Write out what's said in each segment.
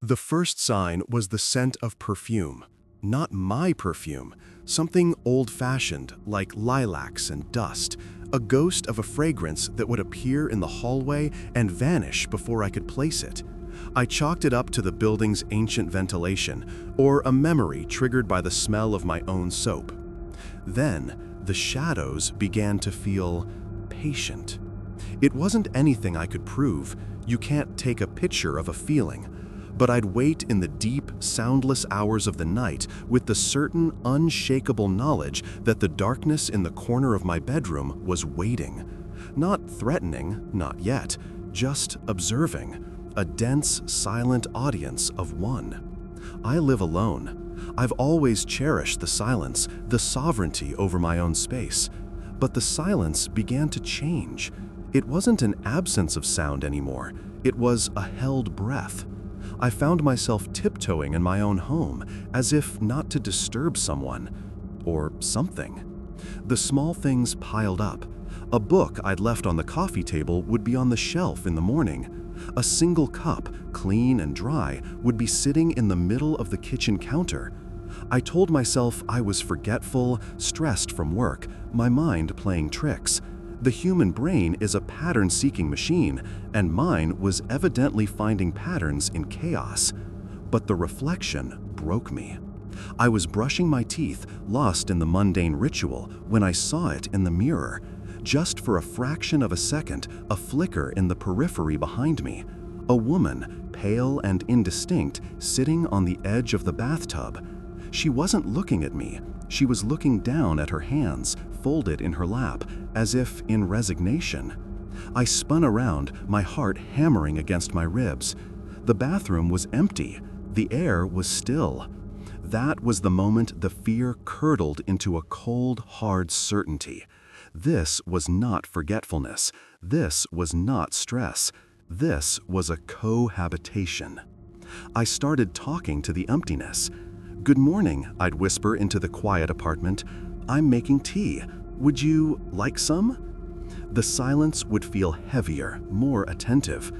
The first sign was the scent of perfume. Not my perfume, something old-fashioned like lilacs and dust, a ghost of a fragrance that would appear in the hallway and vanish before I could place it. I chalked it up to the building's ancient ventilation, or a memory triggered by the smell of my own soap. Then, the shadows began to feel patient. It wasn't anything I could prove. You can't take a picture of a feeling. But I'd wait in the deep, soundless hours of the night with the certain, unshakable knowledge that the darkness in the corner of my bedroom was waiting. Not threatening, not yet, just observing. A dense, silent audience of one. I live alone. I've always cherished the silence, the sovereignty over my own space. But the silence began to change. It wasn't an absence of sound anymore. It was a held breath. I found myself tiptoeing in my own home, as if not to disturb someone, or something. The small things piled up. A book I'd left on the coffee table would be on the shelf in the morning. A single cup, clean and dry, would be sitting in the middle of the kitchen counter. I told myself I was forgetful, stressed from work, my mind playing tricks. The human brain is a pattern-seeking machine, and mine was evidently finding patterns in chaos. But the reflection broke me. I was brushing my teeth, lost in the mundane ritual, when I saw it in the mirror. Just for a fraction of a second, a flicker in the periphery behind me. A woman, pale and indistinct, sitting on the edge of the bathtub. She wasn't looking at me. She was looking down at her hands, folded in her lap, as if in resignation. I spun around, my heart hammering against my ribs. The bathroom was empty. The air was still. That was the moment the fear curdled into a cold, hard certainty. This was not forgetfulness. This was not stress. This was a cohabitation. I started talking to the emptiness. "Good morning," I'd whisper into the quiet apartment. "I'm making tea. Would you like some?" The silence would feel heavier, more attentive.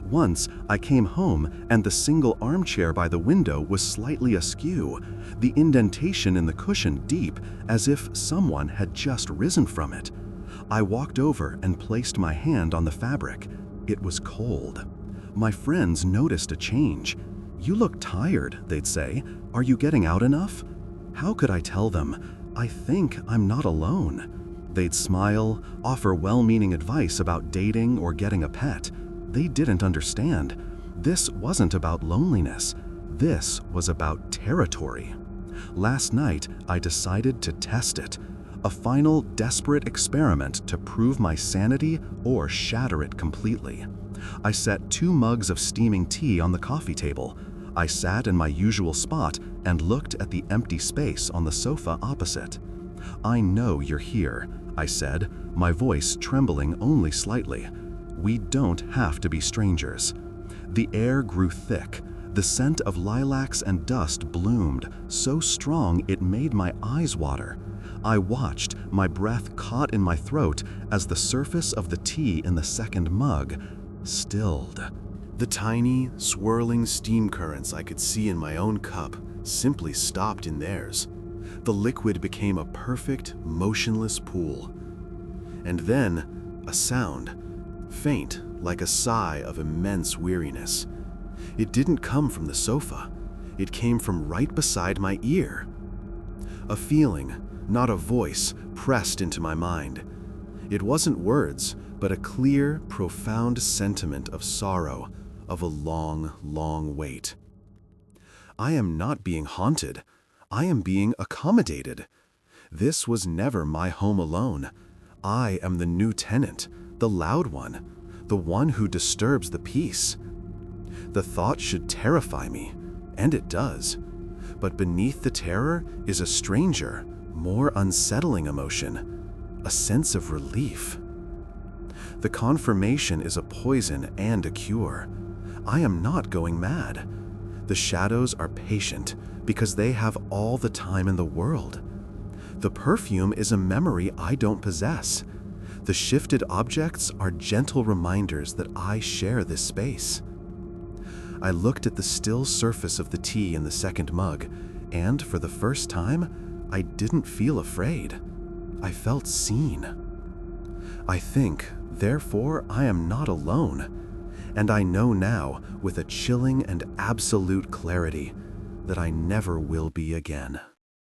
Once, I came home and the single armchair by the window was slightly askew, the indentation in the cushion deep, as if someone had just risen from it. I walked over and placed my hand on the fabric. It was cold. My friends noticed a change. "You look tired," they'd say. "Are you getting out enough?" How could I tell them? I think I'm not alone. They'd smile, offer well-meaning advice about dating or getting a pet. They didn't understand. This wasn't about loneliness. This was about territory. Last night, I decided to test it. A final, desperate experiment to prove my sanity or shatter it completely. I set 2 mugs of steaming tea on the coffee table. I sat in my usual spot and looked at the empty space on the sofa opposite. "I know you're here," I said, my voice trembling only slightly. "We don't have to be strangers." The air grew thick. The scent of lilacs and dust bloomed, so strong it made my eyes water. I watched, my breath caught in my throat as the surface of the tea in the second mug stilled. The tiny, swirling steam currents I could see in my own cup simply stopped in theirs. The liquid became a perfect, motionless pool. And then, a sound, faint like a sigh of immense weariness. It didn't come from the sofa. It came from right beside my ear. A feeling, not a voice, pressed into my mind. It wasn't words, but a clear, profound sentiment of sorrow, of a long, long wait. I am not being haunted. I am being accommodated. This was never my home alone. I am the new tenant, the loud one, the one who disturbs the peace. The thought should terrify me, and it does. But beneath the terror is a stranger, more unsettling emotion, a sense of relief. The confirmation is a poison and a cure. I am not going mad. The shadows are patient because they have all the time in the world. The perfume is a memory I don't possess. The shifted objects are gentle reminders that I share this space. I looked at the still surface of the tea in the second mug, and for the first time, I didn't feel afraid. I felt seen. I think, therefore, I am not alone, and I know now, with a chilling and absolute clarity, that I never will be again.